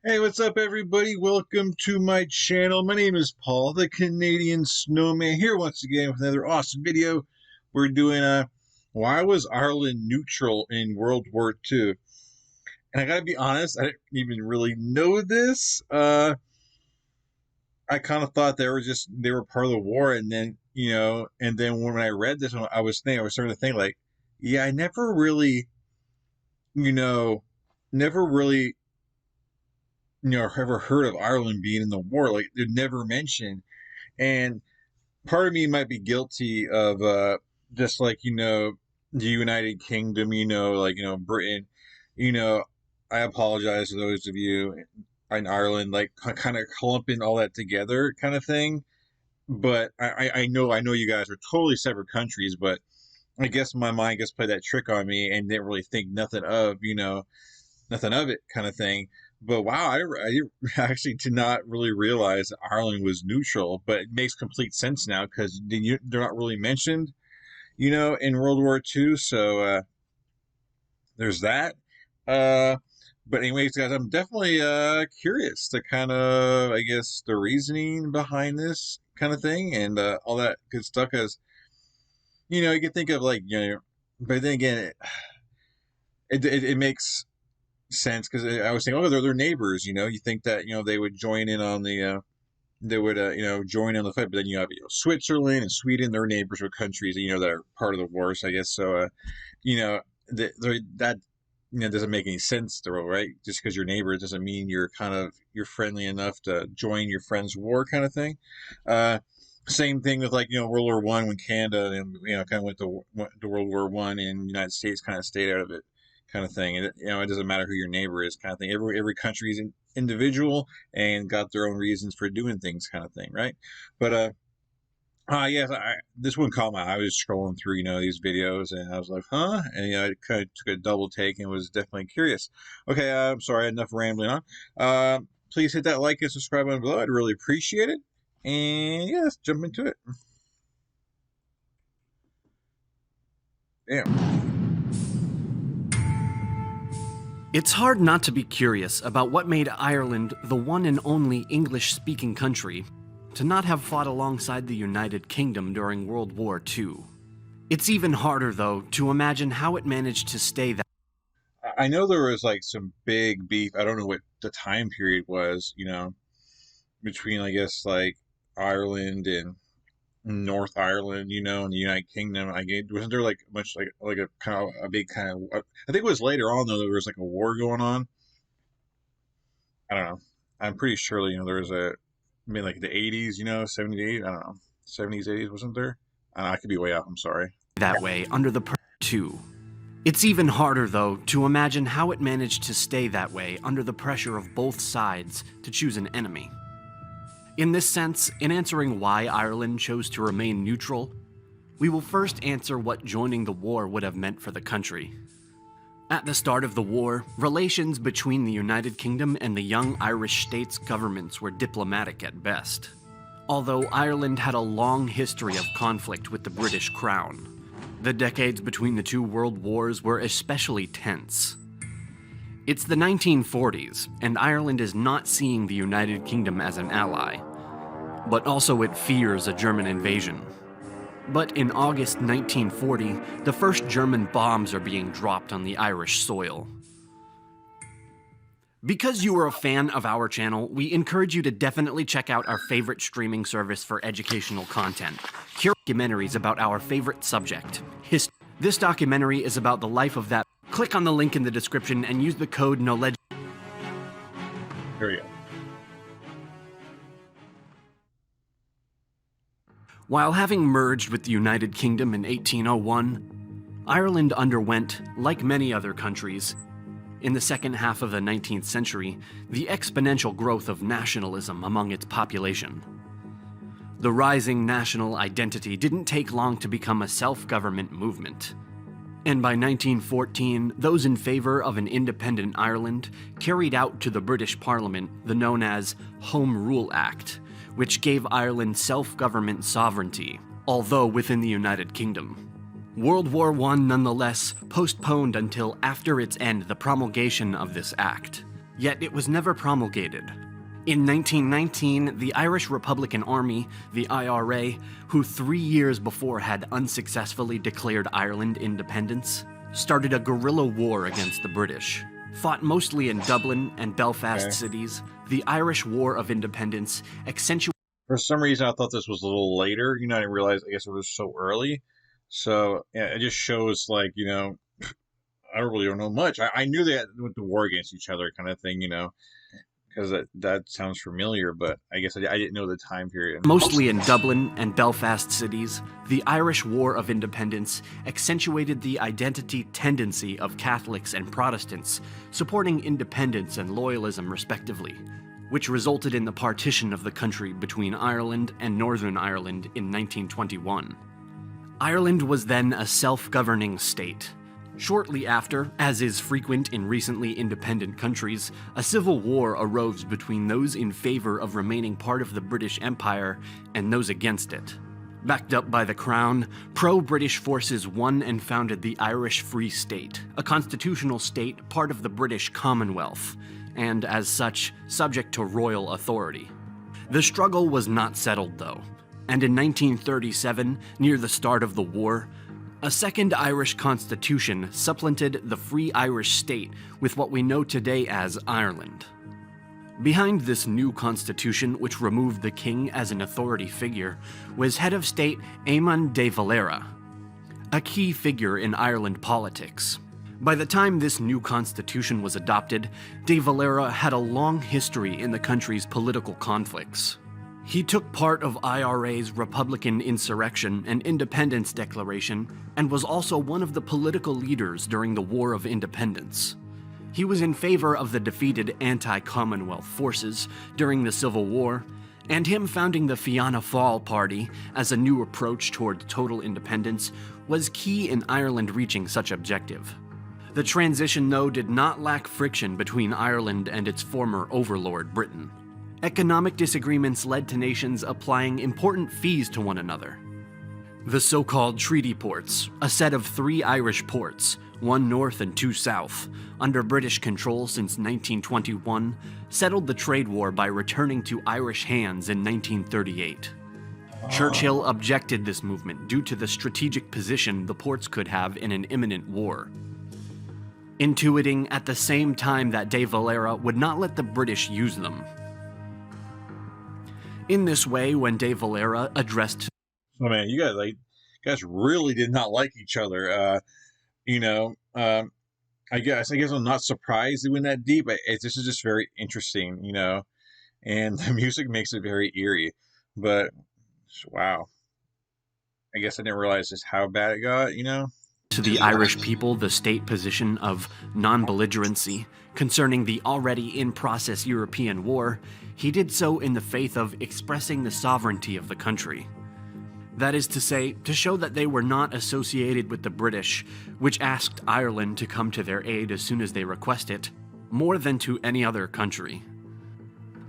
Hey, what's up, everybody? Welcome to my channel. My name is Paul, the Canadian Snowman, here once again with another awesome video. We're doing why was Ireland neutral in World War II? And I gotta be honest, I didn't even really know this. I kind of thought they were part of the war, and then when I read this, I was starting to think like, yeah, I never really, you know, never really ever heard of Ireland being in the war. Like they're never mentioned. And part of me might be guilty of just like, the United Kingdom, Britain, you know, I apologize to those of you in Ireland, like kind of clumping all that together kind of thing. But I know you guys are totally separate countries, but I guess my mind just played that trick on me and didn't really think nothing of it kind of thing. But wow, I actually did not really realize that Ireland was neutral, but it makes complete sense now because they're not really mentioned, in World War II. So there's that. Uh, but anyways, guys, I'm definitely curious to kind of, I guess, the reasoning behind this kind of thing and all that good stuff. Because you can think of like but then again, it makes sense because I was thinking, oh, they're their neighbors. You think that they would join in on the join in the fight, but then you have Switzerland and Sweden, their neighbors with countries that are part of the war. So I guess so. That doesn't make any sense, though, right? Just because you're neighbors doesn't mean you're friendly enough to join your friend's war, kind of thing. Same thing with like World War One when Canada and kind of went to World War One and the United States kind of stayed out of it, kind of thing. And it doesn't matter who your neighbor is, kind of thing. Every country is individual and got their own reasons for doing things, kind of thing, right? But yes, this one caught my eye. I was scrolling through these videos and I was like, huh? And I kind of took a double take and was definitely curious. Okay, I'm sorry, enough rambling on. Please hit that like and subscribe button below. I'd really appreciate it. And yeah, let's jump into it. Damn. It's hard not to be curious about what made Ireland the one and only English-speaking country to not have fought alongside the United Kingdom during World War II. It's even harder, though, to imagine how it managed to stay that. I know there was like some big beef. I don't know what the time period was, between I guess like Ireland and North Ireland, and the United Kingdom. Wasn't there like much like a kind of a big kind of? I think it was later on though. There was like a war going on. I don't know. I'm pretty sure there was like the 80s, 70s, 80s. I don't know, 70s, 80s. Wasn't there? I could be way off. I'm sorry. That way under the too. It's even harder, though, to imagine how it managed to stay that way under the pressure of both sides to choose an enemy. In this sense, in answering why Ireland chose to remain neutral, we will first answer what joining the war would have meant for the country. At the start of the war, relations between the United Kingdom and the young Irish states' governments were diplomatic at best. Although Ireland had a long history of conflict with the British Crown, the decades between the two world wars were especially tense. It's the 1940s, and Ireland is not seeing the United Kingdom as an ally, but also it fears a German invasion. But in August 1940, the first German bombs are being dropped on the Irish soil. Because you are a fan of our channel, we encourage you to definitely check out our favorite streaming service for educational content, documentaries about our favorite subject, history. This documentary is about the life of that. Click on the link in the description and use the code KNOWLEDGE. Here we go. While having merged with the United Kingdom in 1801, Ireland underwent, like many other countries, in the second half of the 19th century, the exponential growth of nationalism among its population. The rising national identity didn't take long to become a self-government movement. And by 1914, those in favor of an independent Ireland carried out to the British Parliament the known as Home Rule Act, which gave Ireland self-government sovereignty, although within the United Kingdom. World War I nonetheless postponed until after its end the promulgation of this act. yet it was never promulgated. In 1919, the Irish Republican Army, the IRA, who 3 years before had unsuccessfully declared Ireland independence, started a guerrilla war against the British. Fought mostly in Dublin and Belfast cities, the Irish War of Independence accentuated. For some reason, I thought this was a little later. I didn't realize, I guess it was so early. So, yeah, it just shows, like, I really don't know much. I knew they went to war against each other kind of thing, because that sounds familiar, but I guess I didn't know the time period. Mostly in Dublin and Belfast cities, the Irish War of Independence accentuated the identity tendency of Catholics and Protestants, supporting independence and loyalism respectively, which resulted in the partition of the country between Ireland and Northern Ireland in 1921. Ireland was then a self-governing state. Shortly after, as is frequent in recently independent countries, a civil war arose between those in favor of remaining part of the British Empire and those against it. Backed up by the Crown, pro-British forces won and founded the Irish Free State, a constitutional state part of the British Commonwealth, and as such, subject to royal authority. The struggle was not settled though, and in 1937, near the start of the war, a second Irish constitution supplanted the Free Irish State with what we know today as Ireland. Behind this new constitution, which removed the king as an authority figure, was head of state Ayman De Valera, a key figure in Ireland politics. By the time this new constitution was adopted, De Valera had a long history in the country's political conflicts. He took part of IRA's Republican insurrection and independence declaration and was also one of the political leaders during the War of Independence. He was in favor of the defeated anti-Commonwealth forces during the Civil War, and him founding the Fianna Fáil party as a new approach toward total independence was key in Ireland reaching such objective. The transition, though, did not lack friction between Ireland and its former overlord, Britain. Economic disagreements led to nations applying important fees to one another. The so-called treaty ports, a set of 3 Irish ports, 1 north and 2 south, under British control since 1921, settled the trade war by returning to Irish hands in 1938. Churchill objected this movement due to the strategic position the ports could have in an imminent war, intuiting at the same time that De Valera would not let the British use them. In this way, when De Valera addressed... Oh man, you guys really did not like each other. I guess I'm not surprised it went that deep. This is just very interesting, and the music makes it very eerie. But wow, I guess I didn't realize just how bad it got, To the Irish people the state position of non-belligerency concerning the already in-process European war, he did so in the faith of expressing the sovereignty of the country. That is to say, to show that they were not associated with the British, which asked Ireland to come to their aid as soon as they request it, more than to any other country.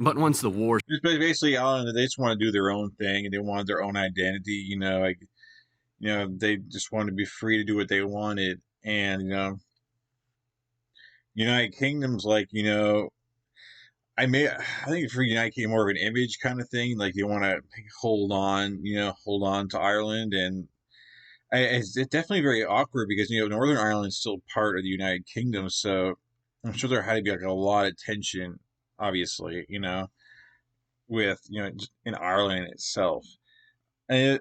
But once the war... Basically, they just want to do their own thing, and they wanted their own identity, they just wanted to be free to do what they wanted. And, United Kingdom's like, I think for United Kingdom more of an image kind of thing. Like you want to hold on to Ireland, and it's definitely very awkward because Northern Ireland is still part of the United Kingdom, so I'm sure there had to be like a lot of tension, obviously, with in Ireland itself. And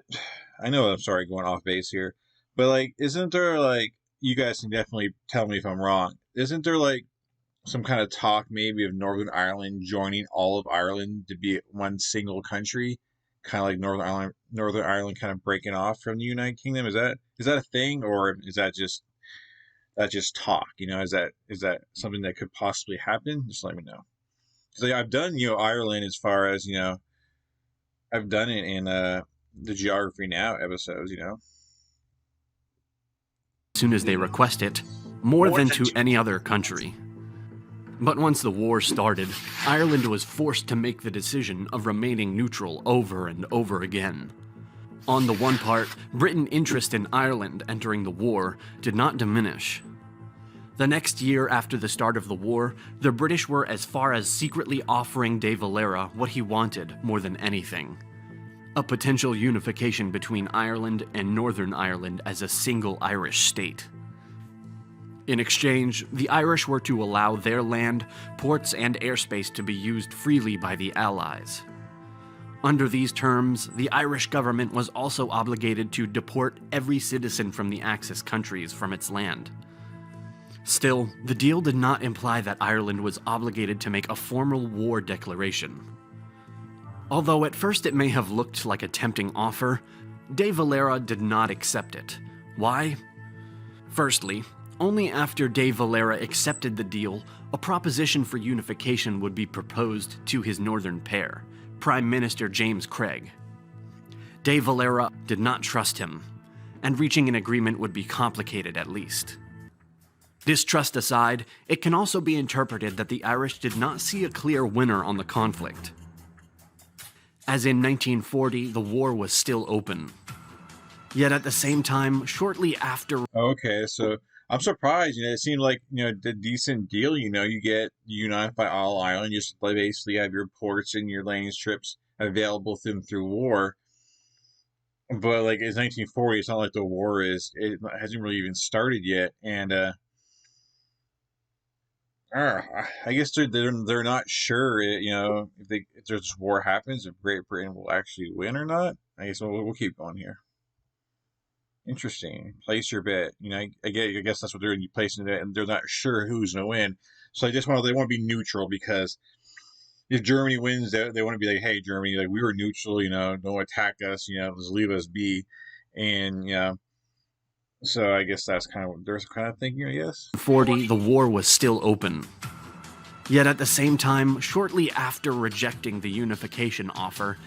I know I'm sorry going off base here, but like, isn't there like you guys can definitely tell me if I'm wrong? Isn't there like some kind of talk maybe of Northern Ireland joining all of Ireland to be one single country, kind of like Northern Ireland kind of breaking off from the United Kingdom? Is that a thing, or is that just talk? Is that something that could possibly happen? Just let me know. Because I've done Ireland as far as I've done it in the Geography Now episodes. As soon as they request it, more than to any other country. But once the war started, Ireland was forced to make the decision of remaining neutral over and over again. On the one part, Britain's interest in Ireland entering the war did not diminish. The next year after the start of the war, the British were as far as secretly offering De Valera what he wanted more than anything: a potential unification between Ireland and Northern Ireland as a single Irish state. In exchange, the Irish were to allow their land, ports, and airspace to be used freely by the Allies. Under these terms, the Irish government was also obligated to deport every citizen from the Axis countries from its land. Still, the deal did not imply that Ireland was obligated to make a formal war declaration. Although at first it may have looked like a tempting offer, De Valera did not accept it. Why? Firstly, only after De Valera accepted the deal, a proposition for unification would be proposed to his northern pair, Prime Minister James Craig. De Valera did not trust him, and reaching an agreement would be complicated at least. Distrust aside, it can also be interpreted that the Irish did not see a clear winner on the conflict. As in 1940, the war was still open. Yet at the same time, shortly after... Okay, so I'm surprised. It seemed like, a decent deal. You get unified all Ireland. You just basically have your ports and your landing strips available through war. But, it's 1940. It's not like the war it hasn't really even started yet. And, I guess they're not sure, if this war happens, if Great Britain will actually win or not. I guess we'll keep going here. Interesting. Place your bet. I guess that's what they're placing it, and they're not sure who's gonna win. So they want to be neutral, because if Germany wins, they want to be like, hey, Germany, we were neutral. Don't attack us. Just leave us be, and So I guess that's kind of what they're kind of thinking, I guess. 1940, the war was still open. Yet at the same time, shortly after rejecting the unification offer,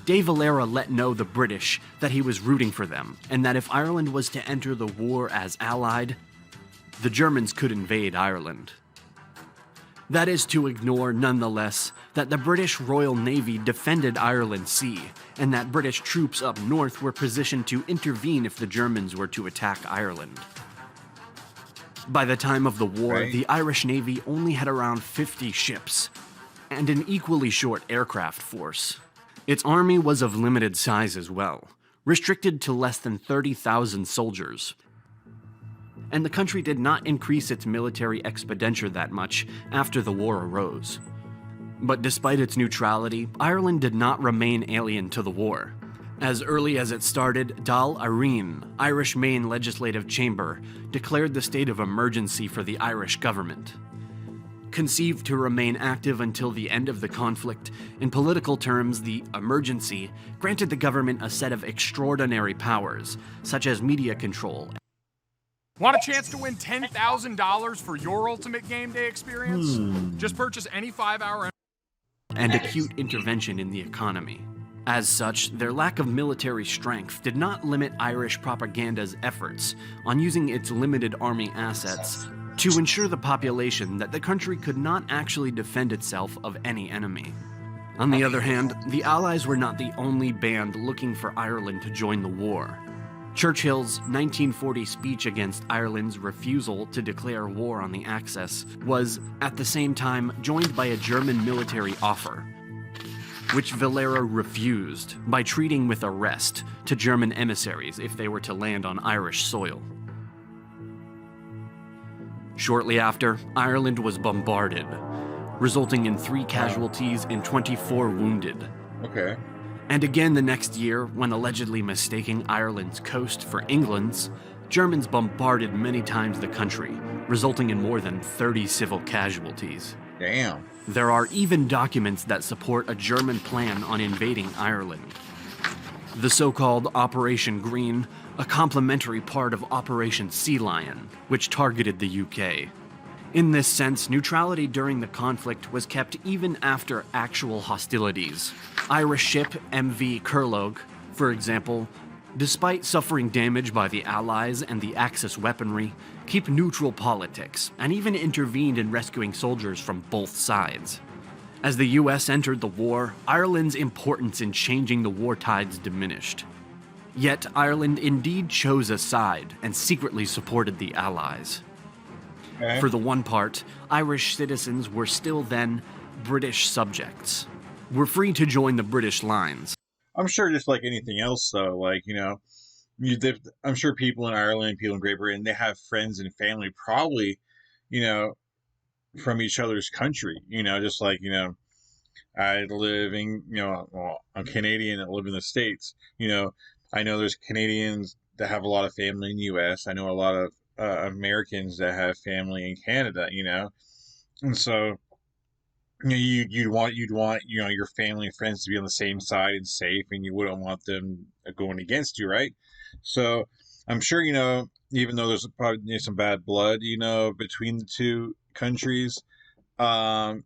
De Valera let know the British that he was rooting for them, and that if Ireland was to enter the war as allied, the Germans could invade Ireland. That is to ignore, nonetheless, that the British Royal Navy defended Ireland Sea, and that British troops up north were positioned to intervene if the Germans were to attack Ireland. By the time of the war, the Irish Navy only had around 50 ships, and an equally short aircraft force. Its army was of limited size as well, restricted to less than 30,000 soldiers. And the country did not increase its military expenditure that much after the war arose. But despite its neutrality, Ireland did not remain alien to the war. As early as it started, Dáil Éireann, Irish Main Legislative Chamber, declared the state of emergency for the Irish government. Conceived to remain active until the end of the conflict, in political terms, the emergency granted the government a set of extraordinary powers, such as media control. Want a chance to win $10,000 for your ultimate game day experience? Just purchase any 5-hour... and acute intervention in the economy. As such, their lack of military strength did not limit Irish propaganda's efforts on using its limited army assets to ensure the population that the country could not actually defend itself of any enemy. On the other hand, the Allies were not the only band looking for Ireland to join the war. Churchill's 1940 speech against Ireland's refusal to declare war on the Axis was, at the same time, joined by a German military offer, which Valera refused by treating with arrest to German emissaries if they were to land on Irish soil. Shortly after, Ireland was bombarded, resulting in 3 casualties and 24 wounded. Okay. And again the next year, when allegedly mistaking Ireland's coast for England's, Germans bombarded many times the country, resulting in more than 30 civil casualties. Damn. There are even documents that support a German plan on invading Ireland. The so-called Operation Green, a complementary part of Operation Sea Lion, which targeted the UK. In this sense, neutrality during the conflict was kept even after actual hostilities. Irish ship MV Curlogue, for example, despite suffering damage by the Allies and the Axis weaponry, keep neutral politics and even intervened in rescuing soldiers from both sides. As the US entered the war, Ireland's importance in changing the war tides diminished. Yet Ireland indeed chose a side and secretly supported the Allies. Okay. For the one part, Irish citizens were still then British subjects, were free to join the British lines. I'm sure just like anything else, though, like, I'm sure people in Ireland, people in Great Britain, they have friends and family probably, you know, from each other's country, just like, I live in, well, I'm Canadian that live in the States. I know there's Canadians that have a lot of family in the U.S. I know a lot of Americans that have family in Canada, and so you'd want your family and friends to be on the same side and safe, and you wouldn't want them going against you, right? So I'm sure even though there's probably some bad blood, between the two countries, um,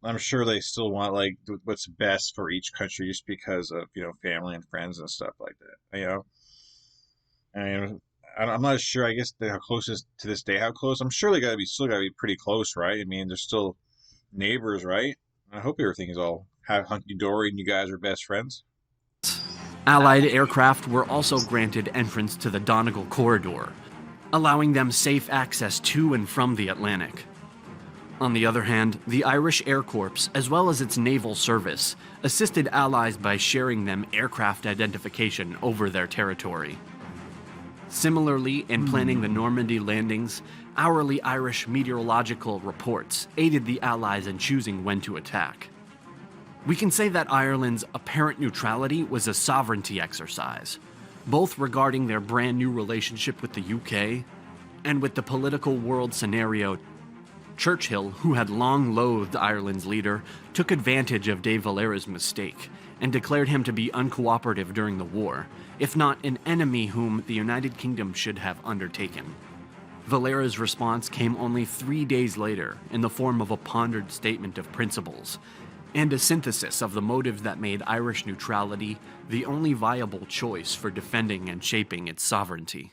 I'm sure they still want like what's best for each country, just because of family and friends and stuff like that. And I'm not sure. I guess how close is to this day. How close? I'm sure they gotta be pretty close, right? I mean, they're still neighbors, right? I hope everything is all hunky dory and you guys are best friends. Allied aircraft were also granted entrance to the Donegal corridor, allowing them safe access to and from the Atlantic. On the other hand, the Irish Air Corps, as well as its naval service, assisted Allies by sharing them aircraft identification over their territory. Similarly, in planning the Normandy landings, hourly Irish meteorological reports aided the Allies in choosing when to attack. We can say that Ireland's apparent neutrality was a sovereignty exercise, both regarding their brand new relationship with the UK and with the political world scenario. Churchill, who had long loathed Ireland's leader, took advantage of De Valera's mistake and declared him to be uncooperative during the war, if not an enemy whom the United Kingdom should have undertaken. Valera's response came only 3 days later in the form of a pondered statement of principles and a synthesis of the motives that made Irish neutrality the only viable choice for defending and shaping its sovereignty.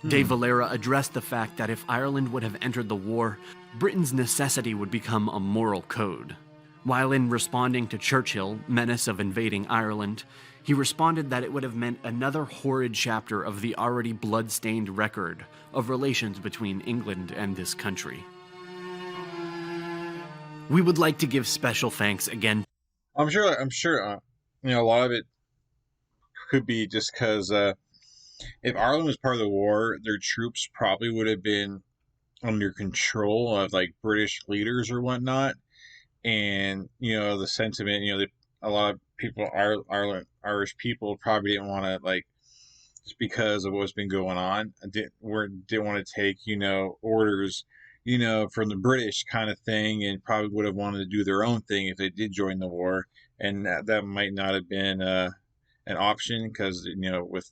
De Valera addressed the fact that if Ireland would have entered the war, Britain's necessity would become a moral code. While in responding to Churchill's menace of invading Ireland, he responded that it would have meant another horrid chapter of the already blood-stained record of relations between England and this country. We would like to give special thanks again. I'm sure. A lot of it could be just because if Ireland was part of the war, their troops probably would have been under control of like British leaders or whatnot, and the sentiment, that a lot of people, Irish people, probably didn't want to like, just because of what's been going on, didn't want to take orders from the British kind of thing, and probably would have wanted to do their own thing if they did join the war, and that might not have been an option because with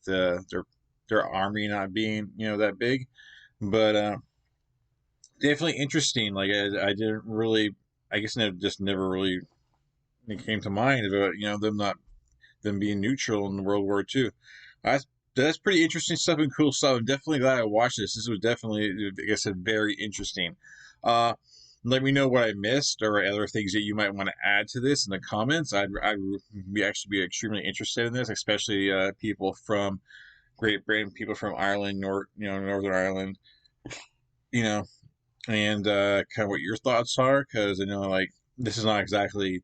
their army not being that big, but definitely interesting. Like I didn't really, I guess just never really it came to mind about them being neutral in World War II. That's pretty interesting stuff and cool stuff. I'm definitely glad I watched this. This was definitely, like I said, very interesting. Let me know what I missed or other things that you might want to add to this in the comments. I'd be extremely interested in this, especially people from Great Britain, people from Ireland, Northern Ireland, and kind of what your thoughts are, because I know like this is not exactly.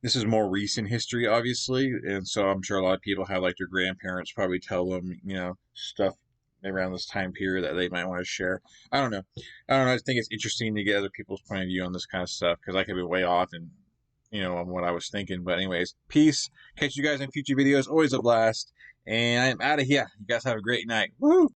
This is more recent history, obviously, and so I'm sure a lot of people have like their grandparents probably tell them, stuff around this time period that they might want to share. I don't know. I just think it's interesting to get other people's point of view on this kind of stuff because I could be way off and on what I was thinking. But anyways, peace. Catch you guys in future videos. Always a blast. And I'm out of here. You guys have a great night. Woo!